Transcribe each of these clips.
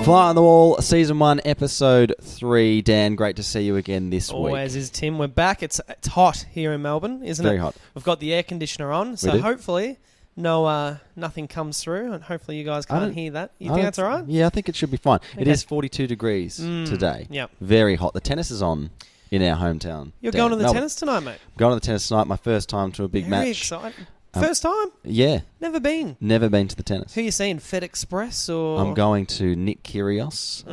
Fly on the Wall, Season 1, Episode 3. Dan, great to see you again this week. Always is, Tim. We're back. It's hot here in Melbourne, isn't it? Very hot. We've got the air conditioner on, so hopefully nothing comes through, and hopefully you guys can't hear that. You think that's all right? Yeah, I think it should be fine. Okay. It is 42 degrees today. Yep. Very hot. The tennis is on in our hometown. You're going to the tennis tonight, mate? I'm going to the tennis tonight. My first time to a big match. Very exciting. First time? Yeah. Never been? Never been to the tennis. Who are you seeing, Fed Express or...? I'm going to Nick Kyrgios,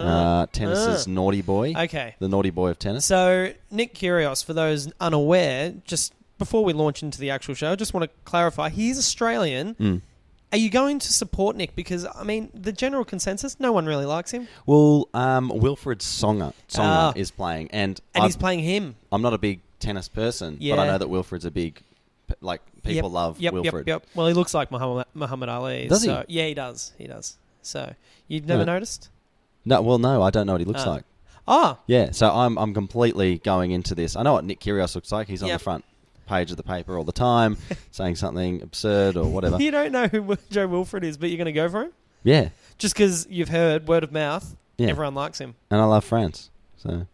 tennis's naughty boy. Okay. The naughty boy of tennis. So, Nick Kyrgios, for those unaware, just before we launch into the actual show, I just want to clarify, he's Australian. Are you going to support Nick? Because, I mean, the general consensus, no one really likes him. Well, Wilfred Songa is playing. And he's playing him. I'm not a big tennis person, but I know that Wilfred's a big... people love Wilfred. Yep. Well, he looks like Muhammad Ali. Does he? Yeah, he does. So, you've never noticed? No, I don't know what he looks like. Oh. Yeah, so I'm completely going into this. I know what Nick Kyrgios looks like. He's on the front page of the paper all the time, saying something absurd or whatever. You don't know who Joe Wilfred is, but you're going to go for him? Yeah. Just because you've heard word of mouth, everyone likes him. And I love France, so...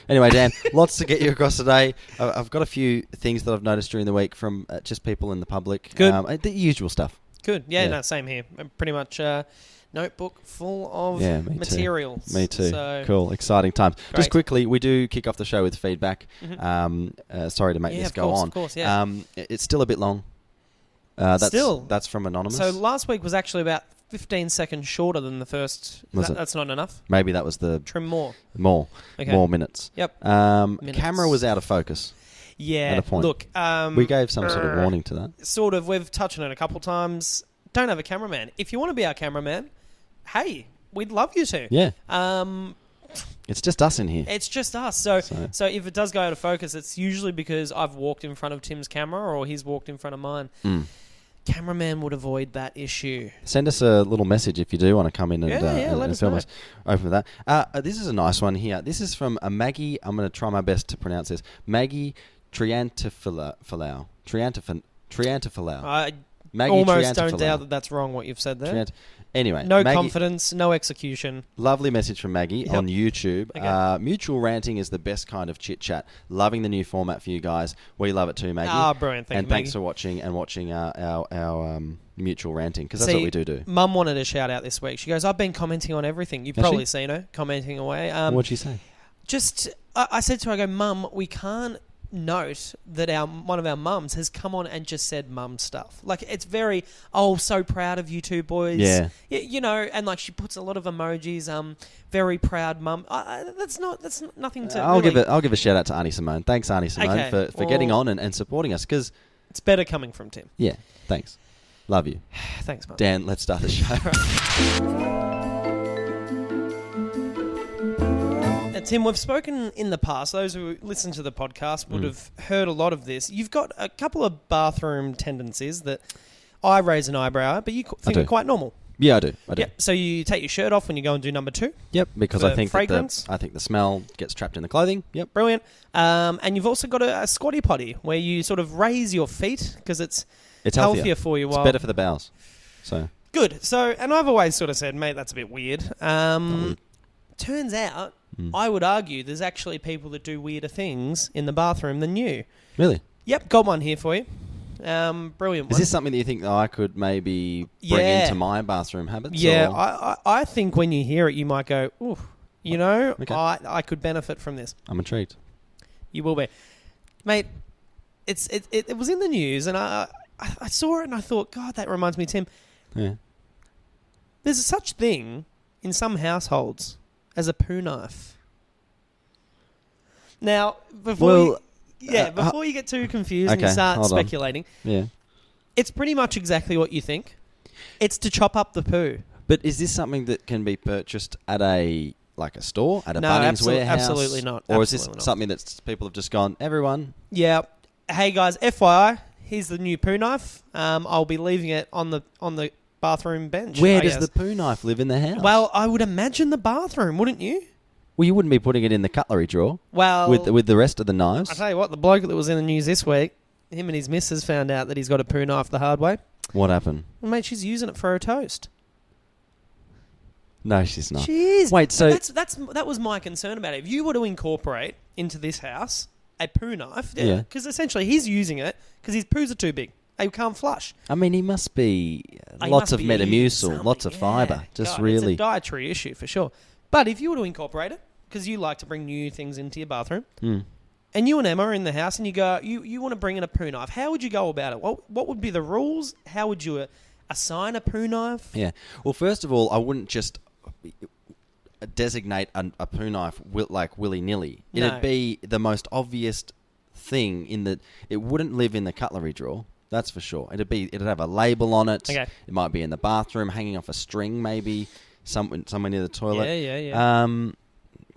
Anyway, Dan, lots to get you across today. I've got a few things that I've noticed during the week from just people in the public. Good. The usual stuff. Good. Yeah, no, same here. Pretty much notebook full of materials. Me too. So cool. Exciting times. Great. Just quickly, we do kick off the show with feedback. Sorry to make this go on. Of course, yeah. It's still a bit long. That's from Anonymous. So last week was actually about 15 seconds shorter than the first. That's not enough? Maybe that was the... Trim more. More minutes. Yep. Minutes. Camera was out of focus. Yeah. At a point. Look, we gave some sort of warning to that. Sort of. We've touched on it a couple times. Don't have a cameraman. If you want to be our cameraman, hey, we'd love you to. Yeah. It's just us in here. It's just us. So if it does go out of focus, it's usually because I've walked in front of Tim's camera or he's walked in front of mine. Cameraman would avoid that issue. Send us a little message if you do want to come in and let us film know. us. Open with that. This is a nice one here. This is from Maggie. I'm going to try my best to pronounce this. Maggie Triantafilau. I Maggie almost don't doubt that that's wrong what you've said there. Anyway. No Maggie, confidence, no execution. Lovely message from Maggie on YouTube. Okay. Mutual ranting is the best kind of chit-chat. Loving the new format for you guys. We love it too, Maggie. Brilliant. Thank you, thanks for watching our mutual ranting, because that's what we do. Mum wanted a shout-out this week. She goes, I've been commenting on everything. You've probably seen her commenting away. What'd she say? I said to her, I go, Mum, we can't note that one of our mums has come on and just said mum stuff. Like, it's very, so proud of you two boys. Yeah. You know, and like she puts a lot of emojis, very proud mum. That's nothing to I'll give a shout out to Auntie Simone. Thanks, Auntie Simone, for getting on and supporting us, because it's better coming from Tim. Yeah, thanks. Love you. Thanks, Mum. Dan, let's start the show. Tim, we've spoken in the past. Those who listen to the podcast would have heard a lot of this. You've got a couple of bathroom tendencies that I raise an eyebrow at, but you think are quite normal. Yeah, I do. Yep. So you take your shirt off when you go and do number 2? Yep, because I think fragrance. the smell gets trapped in the clothing. Yep. Brilliant. And you've also got a squatty potty where you sort of raise your feet because it's healthier for you. It's better for the bowels. So good. So, and I've always sort of said, mate, that's a bit weird. Turns out, I would argue there's actually people that do weirder things in the bathroom than you. Really? Yep, got one here for you. Brilliant one. Is this something that you think I could maybe bring into my bathroom habits? Yeah, I think when you hear it, you might go, ooh, okay. I could benefit from this. I'm intrigued. You will be. Mate, it was in the news, and I saw it and I thought, God, that reminds me, Tim. Yeah. There's such thing in some households as a poo knife. Now, before you get too confused and you start speculating, it's pretty much exactly what you think. It's to chop up the poo. But is this something that can be purchased at a store, at a Bunnings warehouse? Absolutely not. Or is this something that people have just gone, everyone? Yeah. Hey guys, FYI, here's the new poo knife. I'll be leaving it on the bathroom bench. Where does the poo knife live in the house? Well, I would imagine the bathroom, wouldn't you? Well, you wouldn't be putting it in the cutlery drawer. Well, with the rest of the knives. I tell you what, the bloke that was in the news this week, him and his missus found out that he's got a poo knife the hard way. What happened? Well, mate, she's using it for her toast. No, she's not. She is. Wait, so... That was my concern about it. If you were to incorporate into this house a poo knife, Yeah. because essentially he's using it because his poos are too big. They can't flush. I mean, he must be He lots must of be eating Metamucil, something, lots of fibre. Just God, really... It's a dietary issue for sure. But if you were to incorporate it, because you like to bring new things into your bathroom, and you and Emma are in the house and you go, you want to bring in a poo knife, how would you go about it? What would be the rules? How would you assign a poo knife? Yeah. Well, first of all, I wouldn't just designate a poo knife willy-nilly. No. It'd be the most obvious thing in that it wouldn't live in the cutlery drawer. That's for sure. It'd have a label on it. Okay. It might be in the bathroom, hanging off a string, maybe somewhere near the toilet. Yeah.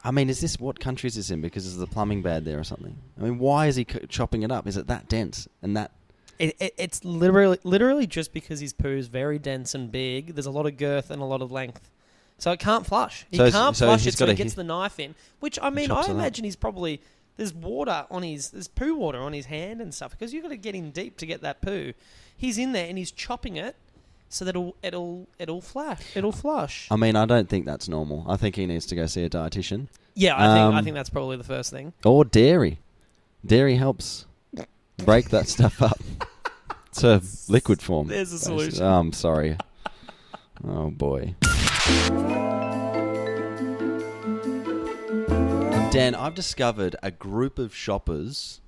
I mean, what country is this in? Because is the plumbing bad there or something? I mean, why is he chopping it up? Is it that dense and that? It's literally just because his poo is very dense and big. There's a lot of girth and a lot of length, so it can't flush. He can't flush it, so he gets the knife in. Which I mean, I imagine he's probably there's poo water on his hand and stuff because you've got to get in deep to get that poo. He's in there and he's chopping it so that it'll flush. I mean, I don't think that's normal. I think he needs to go see a dietitian. Yeah, I think that's probably the first thing. Or dairy. Dairy helps break that stuff up. It's a liquid form. There's a solution. Oh, I'm sorry. Oh, boy. Dan, I've discovered a group of shoppers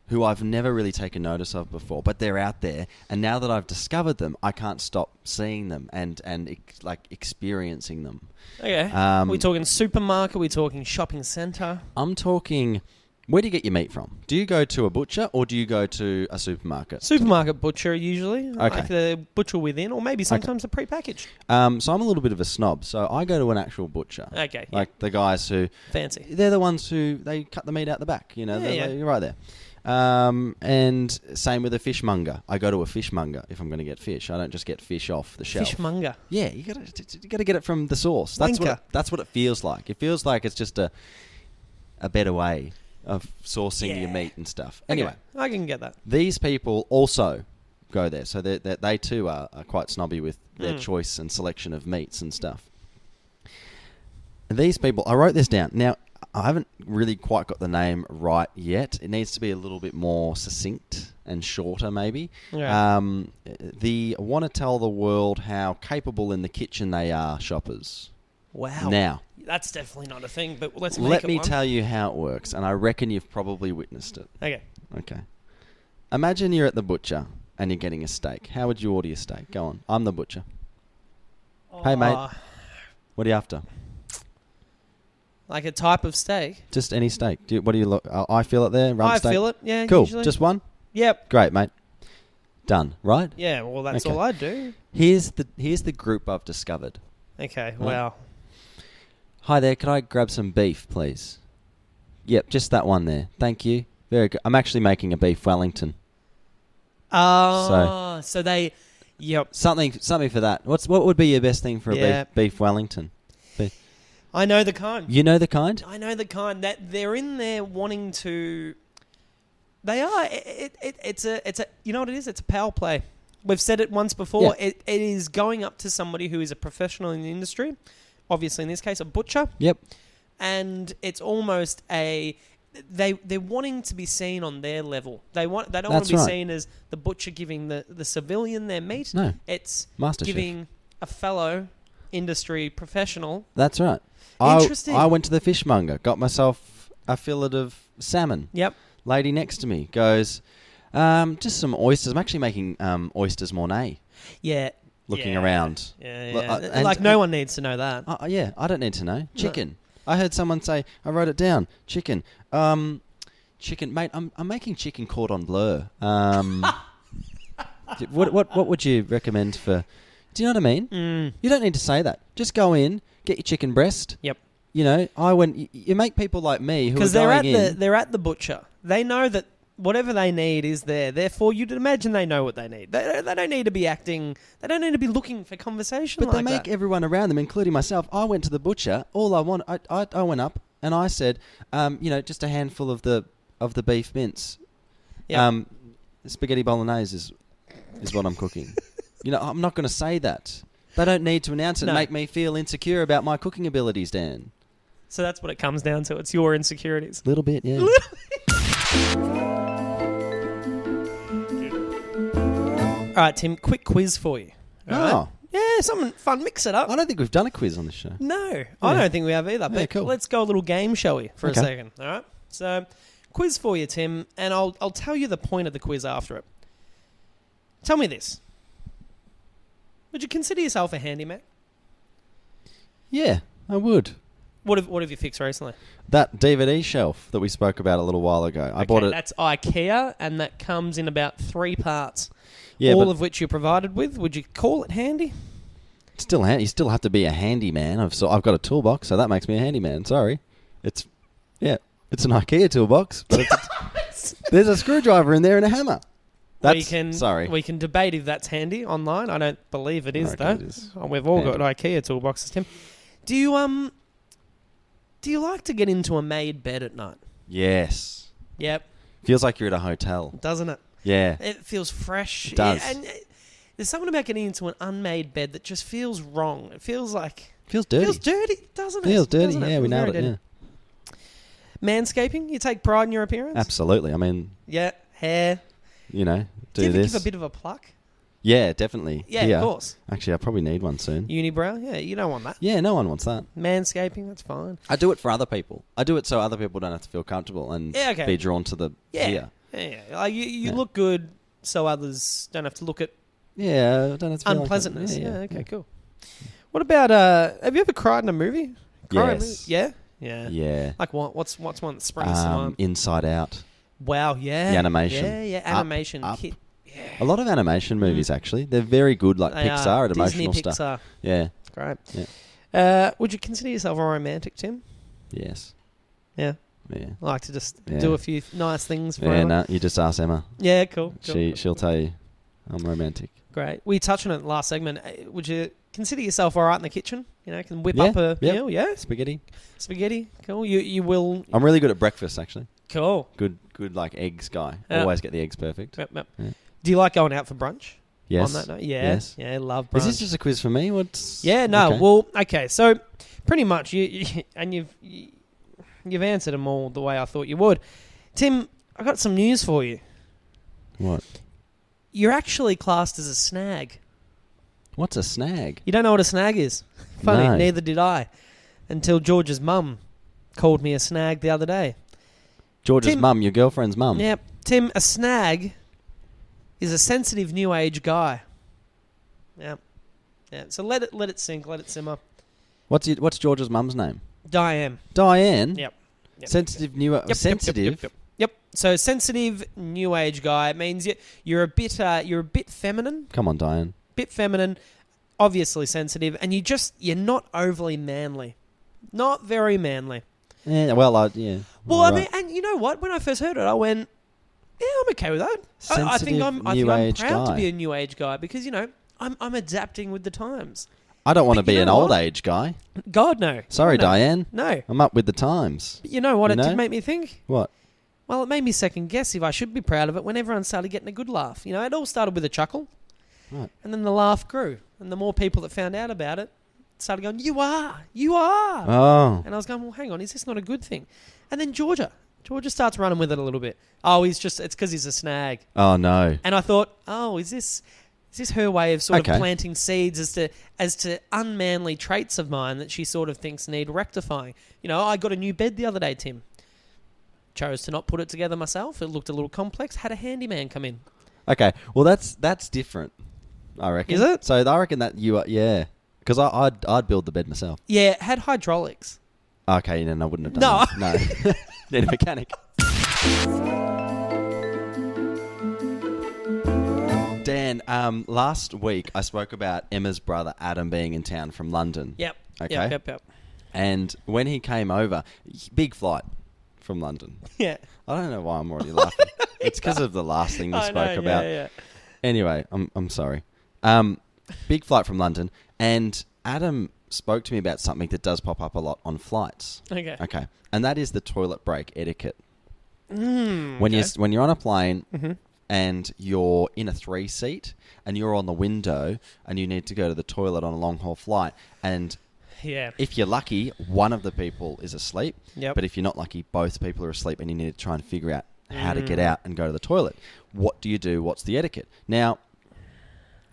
who I've never really taken notice of before, but they're out there. And now that I've discovered them, I can't stop seeing them and experiencing them. Okay. Are we talking supermarket? Are we talking shopping centre? I'm talking... Where do you get your meat from? Do you go to a butcher or do you go to a supermarket? Supermarket butcher usually. Okay. Like the butcher within, or maybe sometimes a prepackaged. So I'm a little bit of a snob. So I go to an actual butcher. Okay. Like the guys who... Fancy. They're the ones who... They cut the meat out the back. You know, you're right there. And same with a fishmonger. I go to a fishmonger if I'm going to get fish. I don't just get fish off the shelf. Fishmonger. Yeah, you got to get it from the source. That's what it feels like. It feels like it's just a better way of sourcing your meat and stuff. Anyway, okay. I can get that. These people also go there, so they too are quite snobby with their choice and selection of meats and stuff. These people, I wrote this down. Now, I haven't really quite got the name right yet. It needs to be a little bit more succinct and shorter, maybe. Yeah. The want to tell the world how capable in the kitchen they are shoppers. Wow. Now, that's definitely not a thing, but let me tell you how it works, and I reckon you've probably witnessed it. Okay. Imagine you're at the butcher and you're getting a steak. How would you order your steak? Go on. I'm the butcher. Hey, mate. What are you after? Like a type of steak? Just any steak. What do you look? I feel it there. Rump steak? I feel it. Yeah. Cool. Usually. Just one. Yep. Great, mate. Done. Right. Yeah. Well, that's all I do. Here's the group I've discovered. Okay. Right. Wow. Hi there. Could I grab some beef, please? Yep. Just that one there. Thank you. Very good. I'm actually making a beef Wellington. Oh. So they. Yep. Something for that. What would be your best thing for a beef Wellington? I know the kind. You know the kind? I know the kind that they're in there wanting to. They are. It's a. You know what it is? It's a power play. We've said it once before. Yeah. It is going up to somebody who is a professional in the industry. Obviously, in this case, a butcher. Yep. And it's almost a. They're wanting to be seen on their level. They don't want to be seen as the butcher giving the civilian their meat. No. It's Master giving a fellow industry professional. That's right. Interesting. I went to the fishmonger, got myself a fillet of salmon. Yep. Lady next to me goes, just some oysters. I'm actually making oysters Mornay. Yeah. Looking around. Yeah. Like no one needs to know that. Yeah, I don't need to know. Chicken. No. I heard someone say, I wrote it down. Chicken. Chicken. Mate, I'm making chicken cordon bleu. What would you recommend for... Do you know what I mean? Mm. You don't need to say that. Just go in, get your chicken breast. Yep. You know, you make people like me who are going in... Because they're at the butcher. They know that whatever they need is there. Therefore, you'd imagine they know what they need. They don't need to be acting... They don't need to be looking for conversation But they make everyone around them, including myself. I went to the butcher. All I want... I went up and I said, just a handful of the beef mince. Yep. Spaghetti bolognese is what I'm cooking. I'm not going to say that. They don't need to announce it No. and make me feel insecure about my cooking abilities, Dan. So that's what it comes down to. It's your insecurities. Little bit, yeah. All right, Tim, quick quiz for you. All right? Yeah, something fun. Mix it up. I don't think we've done a quiz on this show. No, I don't think we have either. But cool. let's go a little game, shall we, for a Okay. second? All right. So, quiz for you, Tim, and I'll tell you the point of the quiz after it. Tell me this. Would you consider yourself a handyman? Yeah, I would. What have you fixed recently? That DVD shelf that we spoke about a little while ago. I bought it. That's IKEA, and that comes in about 3 parts. Yeah, all but of which you're provided with. Would you call it handy? still, you still have to be a handyman. I've got a toolbox, so that makes me a handyman. Sorry, it's an IKEA toolbox, but there's a screwdriver in there and a hammer. We can debate if that's handy online. I don't believe it is, though. We've all got IKEA toolboxes, Tim. Do you like to get into a made bed at night? Yes. Yep. Feels like you're at a hotel. Doesn't it? Yeah. It feels fresh. It does. And there's something about getting into an unmade bed that just feels wrong. It feels like... Feels dirty. Feels dirty, doesn't it? Feels dirty, Doesn't it? yeah. We Feels nailed very it, dirty. Manscaping? You take pride in your appearance? Absolutely. I mean... Yeah. Hair. You know, Do you ever this. give a bit of a pluck? Yeah, definitely. Yeah, of course. Actually, I probably need one soon. Unibrow? Yeah, you don't want that. Yeah, no one wants that. Manscaping? That's fine. I do it for other people. I do it so other people don't have to feel comfortable and be drawn to the gear. Yeah. Like you look good so others don't have to look at don't have to feel unpleasantness. Like Okay, cool. What about, have you ever cried in a movie? Yes. Yeah? Yeah. Yeah. Like what? What's one that springs to mind? Inside Out. Wow, yeah. The animation. Yeah, animation. Up. Yeah. A lot of animation movies, actually. They're very good, like They Pixar are. and emotional Disney, stuff. Pixar. Yeah. Great. Yeah. Would you consider yourself a romantic, Tim? Yes. Yeah. Yeah. I like to just do a few nice things for Yeah, no, you just ask Emma. Yeah, cool. She'll tell you I'm romantic. Great. We touched on it in the last segment. Would you consider yourself all right in the kitchen? You know, can whip up a meal? Yeah. Spaghetti. Cool. You will... I'm really good at breakfast, actually. Cool. Good like eggs guy. Always get the eggs perfect. Yep. Yeah. Do you like going out for brunch? Yes. On that note? Yeah. Yes. Yeah, love brunch. Is this just a quiz for me? Yeah, no. Okay. Well, okay. So, pretty much, you've answered them all the way I thought you would. Tim, I got some news for you. What? You're actually classed as a snag. What's a snag? You don't know what a snag is? Funny, No. neither did I. Until George's mum called me a snag the other day. George's Tim- mum, your girlfriend's mum. Yep. Tim, a snag is a sensitive new age guy. Yep. Yeah. So let it sink, let it simmer. What's George's mum's name? Diane. Diane. Yep. Sensitive new. Sensitive. Yep. So sensitive new age guy. It means you're a bit feminine. Come on, Diane. Bit feminine, obviously sensitive, and you're not overly manly. Not very manly. Yeah. Well, yeah. Well, I mean, and you know what? When I first heard it, I went, "Yeah, I'm okay with that." I think I'm proud to be a new age guy because I'm adapting with the times. I don't want to But you be an know old what? age guy. God, no. Sorry, no. Diane. No. I'm up with the times. But you know what? You It know? did make me think. What? Well, it made me second guess if I should be proud of it when everyone started getting a good laugh. You know, it all started with a chuckle. Right. And then the laugh grew. And the more people that found out about it started going, you are. Oh. And I was going, well, hang on, is this not a good thing? And then Georgia starts running with it a little bit. Oh, it's because he's a snag. Oh, no. And I thought, oh, is this her way of sort of Okay. planting seeds as to unmanly traits of mine that she sort of thinks need rectifying? You know, I got a new bed the other day, Tim. Chose to not put it together myself. It looked a little complex. Had a handyman come in. Okay. Well, that's different, I reckon. Is it? So I reckon that you are, yeah. Because I'd build the bed myself. Yeah, it had hydraulics. Okay, then I wouldn't have done that. No. Need a mechanic. Dan, last week I spoke about Emma's brother Adam being in town from London. Yep. Okay. Yep. And when he came over, big flight from London. Yeah. I don't know why I'm already laughing. It's because of the last thing we spoke about. Yeah. Anyway, I'm sorry. Big flight from London, and Adam spoke to me about something that does pop up a lot on flights. Okay. And that is the toilet break etiquette. When you're on a plane, and you're in a 3 seat and you're on the window and you need to go to the toilet on a long haul flight, and if you're lucky, one of the people is asleep. Yep. But if you're not lucky, both people are asleep and you need to try and figure out how to get out and go to the toilet. What do you do? What's the etiquette? Now,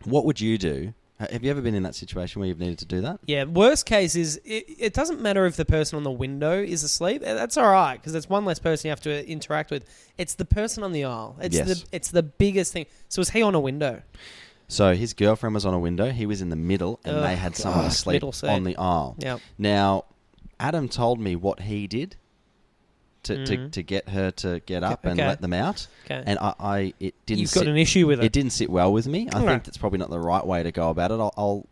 what would you do? Have you ever been in that situation where you've needed to do that? Yeah, worst case is it doesn't matter if the person on the window is asleep. That's all right, because it's one less person you have to interact with. It's the person on the aisle. It's the biggest thing. So was he on a window? So his girlfriend was on a window. He was in the middle, and they had someone asleep on the aisle. Yep. Now, Adam told me what he did to get her to get up and let them out. Okay. And it didn't. You've got an issue with it. It didn't sit well with me. I think that's probably not the right way to go about it.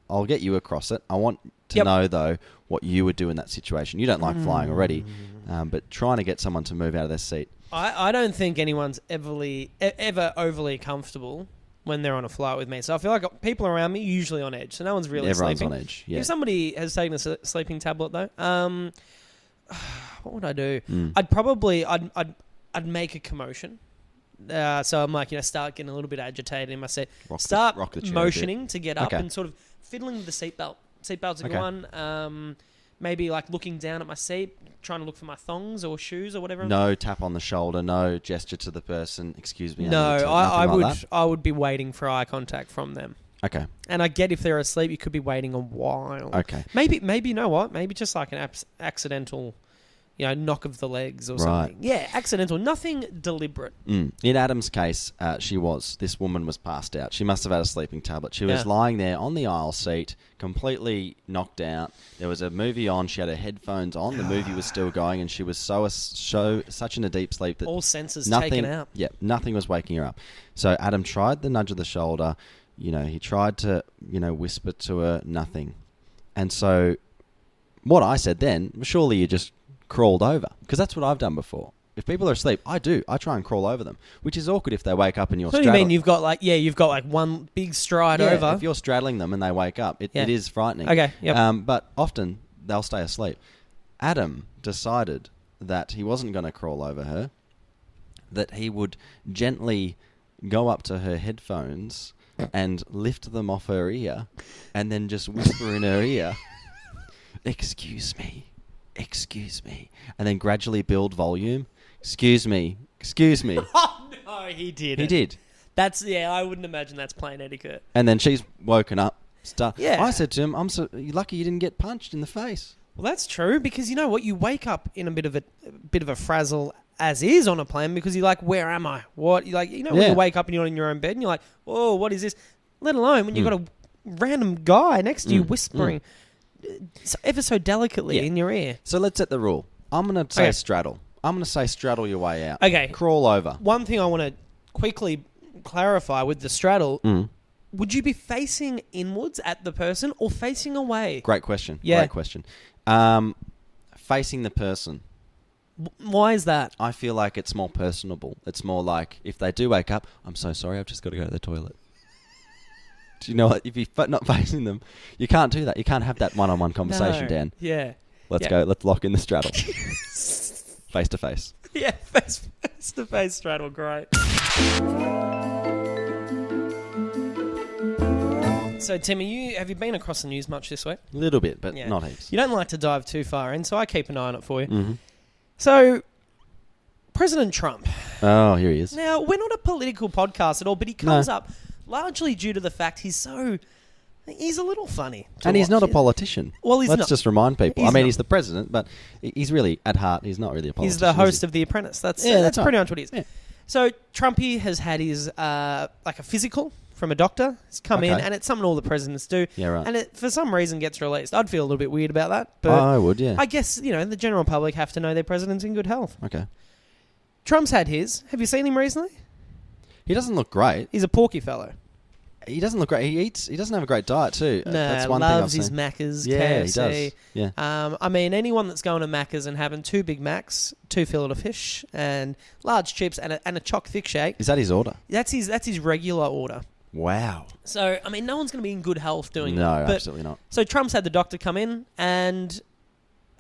I'll get you across it. I want to know though what you would do in that situation. You don't like flying already, but trying to get someone to move out of their seat. I don't think anyone's ever overly comfortable when they're on a flight with me. So I feel like people around me usually on edge. So no one's really Everyone's sleeping. On edge. Yeah. If somebody has taken a sleeping tablet though, what would I do? I'd make a commotion. So I'm like, start getting a little bit agitated in my seat. Start motioning to get up and sort of fiddling with the seatbelt. Seatbelt's a good one. Maybe like looking down at my seat, trying to look for my thongs or shoes or whatever. No tap on the shoulder. No gesture to the person. Excuse me. No, I would be waiting for eye contact from them. Okay. And I get if they're asleep, you could be waiting a while. Okay. Maybe you know what? Maybe just like an accidental, knock of the legs or something. Yeah, accidental. Nothing deliberate. In Adam's case, this woman was passed out. She must have had a sleeping tablet. She was lying there on the aisle seat, completely knocked out. There was a movie on. She had her headphones on. The movie was still going, and she was such in a deep sleep that all senses taken out. Yeah, nothing was waking her up. So Adam tried the nudge of the shoulder. He tried to, whisper to her, nothing. And so what I said then, surely you just crawled over. Because that's what I've done before. If people are asleep, I try and crawl over them, which is awkward if they wake up and you're straddling. What do you mean you've got like one big stride over? If you're straddling them and they wake up, it is frightening. Okay, yep. But often they'll stay asleep. Adam decided that he wasn't going to crawl over her, that he would gently go up to her headphones and lift them off her ear and then just whisper in her ear, excuse me, and then gradually build volume. Excuse me. Oh, no, he did. He did. I wouldn't imagine that's plain etiquette. And then she's woken up. I said to him, you're lucky you didn't get punched in the face. Well, that's true, because you know what? You wake up in a bit of a frazzle as is on a plane, because you're like, where am I? What? When you wake up and you're in your own bed and you're like, oh, what is this? Let alone when you've got a random guy next to you whispering ever so delicately in your ear. So let's set the rule. I'm going to say straddle. I'm going to say straddle your way out. Okay. Crawl over. One thing I want to quickly clarify with the straddle, would you be facing inwards at the person or facing away? Great question. Yeah. Great question. Facing the person. Why is that? I feel like it's more personable. It's more like, if they do wake up, I'm so sorry, I've just got to go to the toilet. Do you know what? If you're not facing them, you can't do that. You can't have that one-on-one conversation, Dan. Yeah. Let's go. Let's lock in the straddle. Face to face. Yeah, face to face straddle. Great. So, Tim, have you been across the news much this week? A little bit, but not heaps. You don't like to dive too far in, so I keep an eye on it for you. Mm-hmm. So, President Trump. Oh, here he is. Now, we're not a political podcast at all, but he comes up largely due to the fact he's a little funny. And he's not a politician. Well, Let's just remind people. He's the president, but he's really, at heart, he's not really a politician. He's the host of The Apprentice. That's pretty much what he is. Yeah. So, Trumpy has had his, a physical from a doctor. He's come in, and it's something all the presidents do. Yeah, right. And it, for some reason, gets released. I'd feel a little bit weird about that. But I would, yeah. I guess, the general public have to know their president's in good health. Okay. Trump's had his. Have you seen him recently? He doesn't look great. He's a porky fellow. He doesn't look great. He doesn't have a great diet too. No, that's one loves thing his Maccas, yeah, KFC. He does. Yeah. Anyone that's going to Macca's and having 2 Big Macs, 2 fillet of fish, and large chips, and a choc thick shake. Is that his order? That's his regular order. Wow. So, no one's going to be in good health doing that. No, absolutely not. So Trump's had the doctor come in, and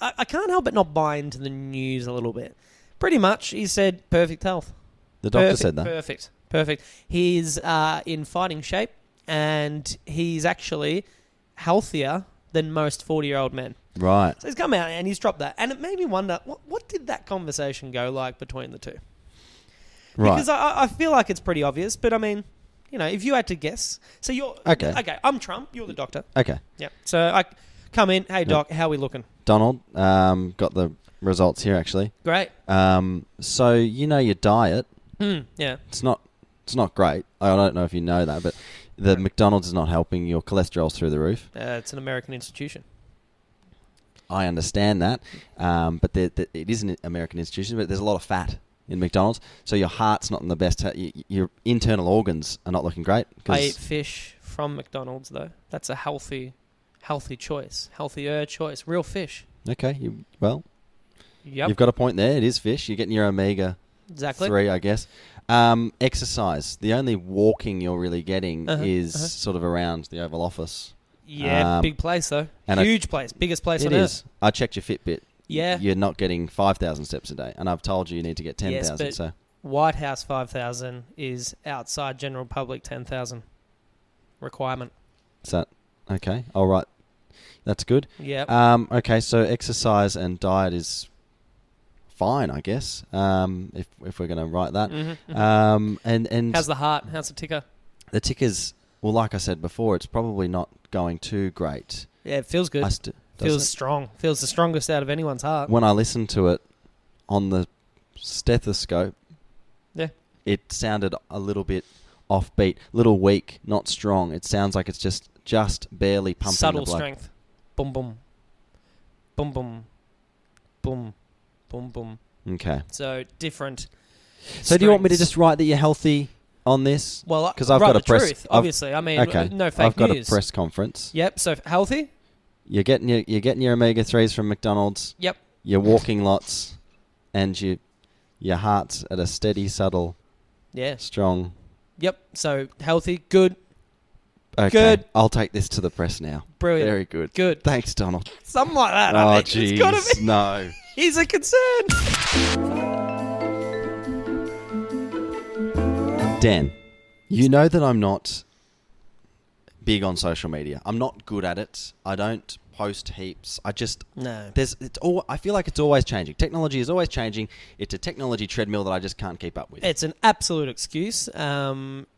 I can't help but not buy into the news a little bit. Pretty much, he said perfect health. The doctor said that? Perfect Perfect. He's in fighting shape, and he's actually healthier than most 40-year-old men. Right. So he's come out and he's dropped that. And it made me wonder, what did that conversation go like between the two? Right. Because I feel like it's pretty obvious, but I mean, you know, if you had to guess. So you're... Okay, I'm Trump, you're the doctor. Okay. Yeah. So I come in, hey, Doc, how are we looking? Donald, got the results here, actually. Great. So, you know your diet. Yeah. It's not great. I don't know if you know that, but the McDonald's is not helping. Your cholesterol's through the roof. It's an American institution. I understand that, but it is an American institution, but there's a lot of fat in McDonald's, so your heart's not in the best. Your internal organs are not looking great. I eat fish from McDonald's, though. That's a healthier choice, real fish. Okay, Yep. You've got a point there. It is fish. You're getting your omega 3, I guess. Exercise. The only walking you're really getting is sort of around the Oval Office. Yeah, big place though. Huge place. Biggest place on earth. I checked your Fitbit. Yeah. You're not getting 5,000 steps a day. And I've told you need to get 10,000. Yes, but White House 5,000 is outside general public 10,000 requirement. Is that okay? All right. That's good. Yeah. Okay, so exercise and diet is fine, I guess, if we're going to write that. And how's the heart? How's the ticker? The ticker's, well, like I said before, it's probably not going too great. Yeah, it feels good. Feels strong. Feels the strongest out of anyone's heart. When I listened to it on the stethoscope, yeah, it sounded a little bit offbeat, little weak, not strong. It sounds like it's just barely pumping subtle the blood. Strength. Boom, boom. Boom, boom. Boom. Boom, boom. Okay. So different. So do you want me to just write that you're healthy on this? Well, because I've got a press. Truth, obviously, I mean, okay. No fake I've got news. a press conference. Yep. So healthy. You're getting your omega 3s from McDonald's. Yep. You're walking lots, and your heart's at a steady, subtle, strong. Yep. So healthy, good. Okay. Good. I'll take this to the press now. Brilliant. Very good. Good. Thanks, Donald. Something like that. Oh, jeez. It's gotta be. No. He's a concern. Dan, you know that I'm not big on social media. I'm not good at it. I don't post heaps. I feel like it's always changing. Technology is always changing. It's a technology treadmill that I just can't keep up with. It's an absolute excuse.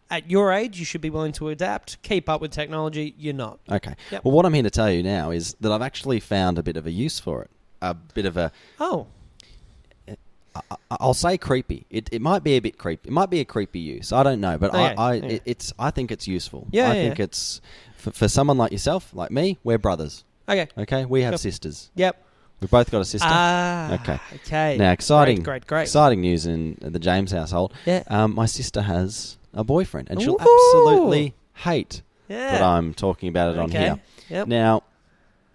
At your age, you should be willing to adapt. Keep up with technology. You're not. Okay. Yep. Well, what I'm here to tell you now is that I've actually found a bit of a use for it. A bit of a... Oh. I'll say creepy. It might be a bit creepy. It might be a creepy use. I don't know, but I think it's useful. Yeah, I think it's for someone like yourself, like me. We're brothers. Okay. Okay. We have sisters. Yep. We've both got a sister. Okay. Now, exciting news in the James household. Yeah. My sister has a boyfriend, and she'll absolutely hate that I'm talking about it on here. Yep. Now,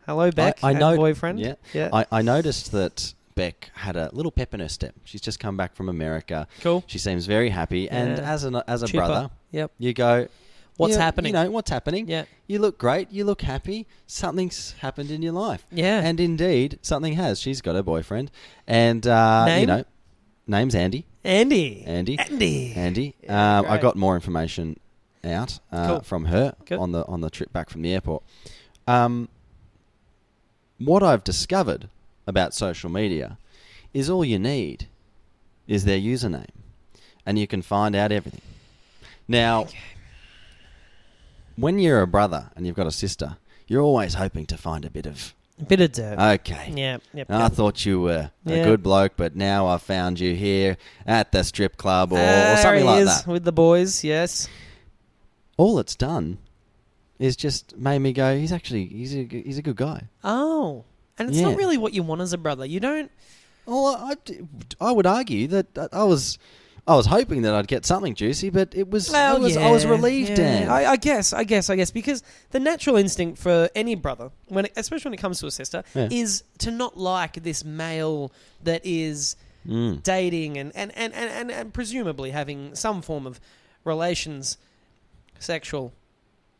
hello, Beck. I know boyfriend. Yeah. I noticed that Beck had a little pep in her step. She's just come back from America. Cool. She seems very happy. Yeah. And as a Chipper. brother, you go, what's happening? You know, what's happening? Yeah. You look great. You look happy. Something's happened in your life. Yeah. And indeed, something has. She's got a boyfriend. And, Name? Name's Andy. Andy. I got more information out from her on the trip back from the airport. What I've discovered about social media is all you need is their username, and you can find out everything. Now, when you're a brother and you've got a sister, you're always hoping to find a bit of dirt. Okay. Yep. I thought you were a good bloke, but now I've found you here at the strip club or something like that. With the boys, yes. All it's done is just made me go, he's a good guy. Oh. And it's not really what you want as a brother. You don't... Well, I would argue that I was hoping that I'd get something juicy, but it was I was relieved, Dan. I guess, because the natural instinct for any brother, especially when it comes to a sister, is to not like this male that is dating and presumably having some form of relations, sexual,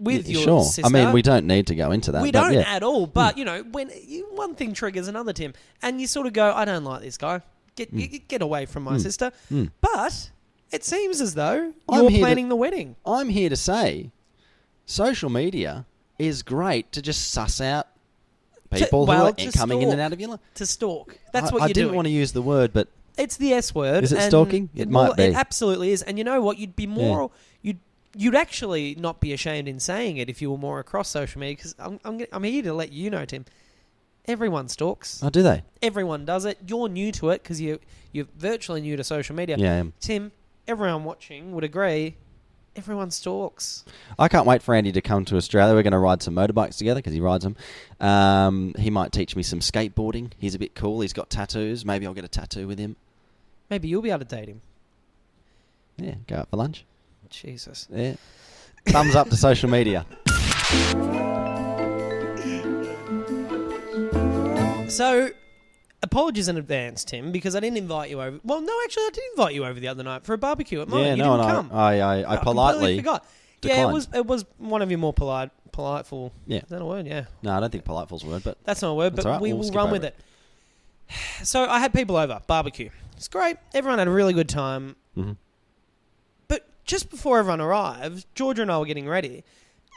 with your sister. I mean, we don't need to go into that. We don't at all. But, when one thing triggers another, Tim, and you sort of go, I don't like this guy. Get away from my sister. But It seems as though you're planning the wedding. I'm here to say social media is great to just suss out people who are coming in and out of your life. To stalk. That's what you're doing. I didn't want to use the word, but... It's the S word. Is it stalking? It might be. It absolutely is. And you know what? You'd be more... Yeah. You'd actually not be ashamed in saying it if you were more across social media, because I'm here to let you know, Tim. Everyone stalks. Oh, do they? Everyone does it. You're new to it because you're virtually new to social media. Yeah, I am. Tim, everyone watching would agree, everyone stalks. I can't wait for Andy to come to Australia. We're going to ride some motorbikes together because he rides them. He might teach me some skateboarding. He's a bit cool. He's got tattoos. Maybe I'll get a tattoo with him. Maybe you'll be able to date him. Yeah, go out for lunch. Jesus. Yeah. Thumbs up to social media. So, apologies in advance, Tim, because I didn't invite you over. Well, no, actually, I did invite you over the other night for a barbecue at mine. Yeah, you didn't come. I politely forgot. declined. Yeah, it was one of your more politeful. Yeah. Is that a word? Yeah. No, I don't think politeful's a word, but that's not a word. But right. We will run with it. So I had people over, barbecue. It's great. Everyone had a really good time. Mm-hmm. But just before everyone arrived, Georgia and I were getting ready,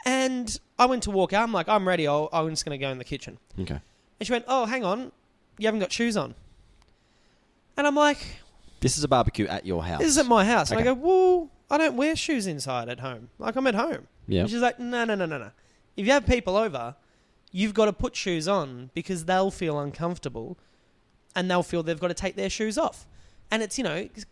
and I went to walk out. I'm like, I'm ready. I'm just going to go in the kitchen. Okay. And she went, oh, hang on. You haven't got shoes on. And I'm like... This is a barbecue at your house. This is at my house. Okay. And I go, well, I don't wear shoes inside at home. Like, I'm at home. Yeah. And she's like, no. If you have people over, you've got to put shoes on because they'll feel uncomfortable and they'll feel they've got to take their shoes off. And it's,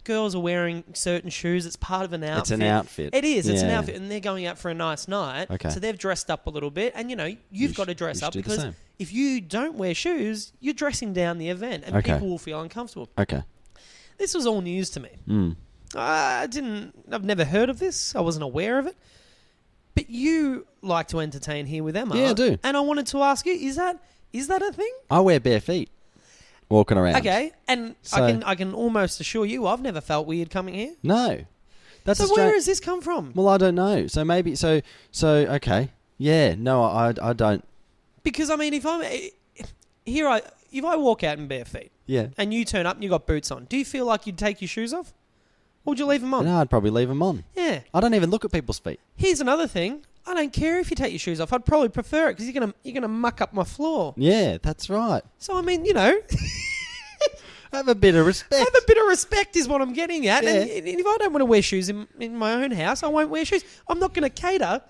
girls are wearing certain shoes. It's part of an outfit. It's an outfit. It is. It's an outfit. And they're going out for a nice night. Okay. So they've dressed up a little bit. And, you've got to dress up because if you don't wear shoes, you're dressing down the event. And people will feel uncomfortable. Okay. This was all news to me. Mm. I've never heard of this. I wasn't aware of it. But you like to entertain here with Emma. Yeah, I do. And I wanted to ask you, is that a thing? I wear bare feet. Walking around. Okay, and so, I can almost assure you I've never felt weird coming here. No. So where has this come from? Well, I don't know. So maybe okay. Yeah, no, I don't. Because if I walk out in bare feet, yeah, and you turn up and you got boots on, do you feel like you'd take your shoes off? Or would you leave them on? No, I'd probably leave them on. Yeah. I don't even look at people's feet. Here's another thing. I don't care if you take your shoes off. I'd probably prefer it because you're gonna muck up my floor. Yeah, that's right. So have a bit of respect. Have a bit of respect is what I'm getting at. Yeah. And if I don't want to wear shoes in my own house, I won't wear shoes. I'm not going to cater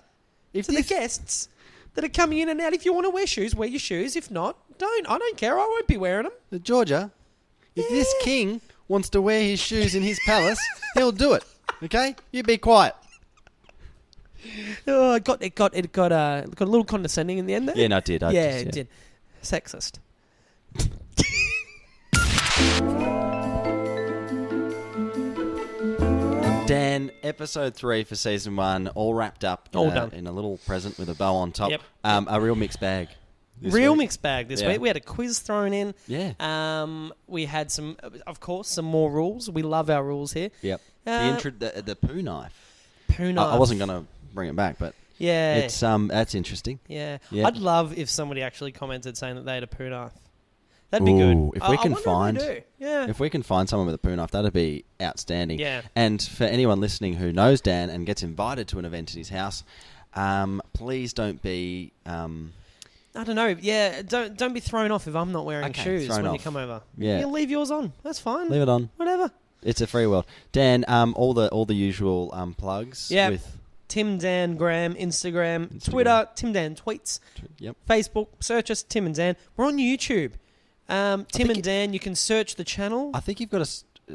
to the guests that are coming in and out. If you want to wear shoes, wear your shoes. If not, don't. I don't care. I won't be wearing them. Georgia, if this king wants to wear his shoes in his palace, he'll do it. Okay, you be quiet. Oh, it got a little condescending in the end there. Yeah, no, it did. It did. Sexist. Dan, episode 3 for season 1, all wrapped up done. In a little present with a bow on top. Yep. A real mixed bag. Mixed bag this week. We had a quiz thrown in. Yeah. We had some more rules. We love our rules here. Yep. The poo knife. Poo knife. I wasn't going to bring it back, but yeah, it's that's interesting. Yeah. Yep. I'd love if somebody actually commented saying that they had a poo knife. That'd be good. If we can find, if we can find someone with a poo knife, that'd be outstanding. Yeah. And for anyone listening who knows Dan and gets invited to an event at his house, please don't be. I don't know. Yeah, don't be thrown off if I'm not wearing shoes when you come over. Yeah. You leave yours on. That's fine. Leave it on. Whatever. It's a free world. Dan, all the usual plugs. Yeah. With Tim Dan Graham, Instagram, Twitter, Tim Dan Tweets. Yep. Facebook, search us, Tim and Dan. We're on YouTube. Tim and Dan, you can search the channel. I think you've got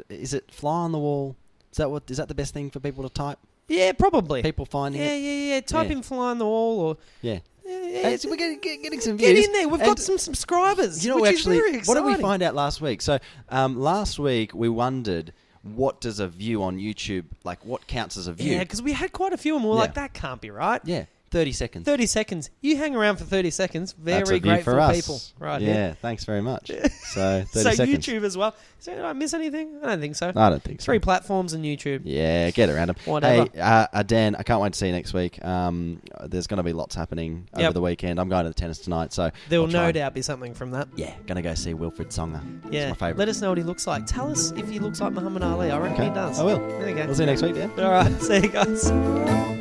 is it fly on the wall? Is that the best thing for people to type? Yeah, probably. People finding it? Yeah. Type in fly on the wall or... Yeah. We're getting some views. Get in there. We've got some subscribers, which is very exciting. What did we find out last week? So last week we wondered, what does a view on YouTube, what counts as a view? Yeah, because we had quite a few and we were like, that can't be right. Yeah. 30 seconds. 30 seconds. You hang around for 30 seconds. That's a Very view grateful for us. people. Right Yeah, here. thanks very much. So 30 So seconds. YouTube as well. So, did I miss anything? I don't think so. I don't think so. 3 platforms and YouTube. Yeah, get around them. Whatever. Hey, Dan, I can't wait to see you next week. There's going to be lots happening over the weekend. I'm going to the tennis tonight, so there will no doubt be something from that. Yeah, going to go see Wilfred Songer. Yeah, It's my favourite. let us know what he looks like. Tell us if he looks like Muhammad Ali. I reckon he does. I will. There you go. We'll see you next week, Dan. All right, see you guys.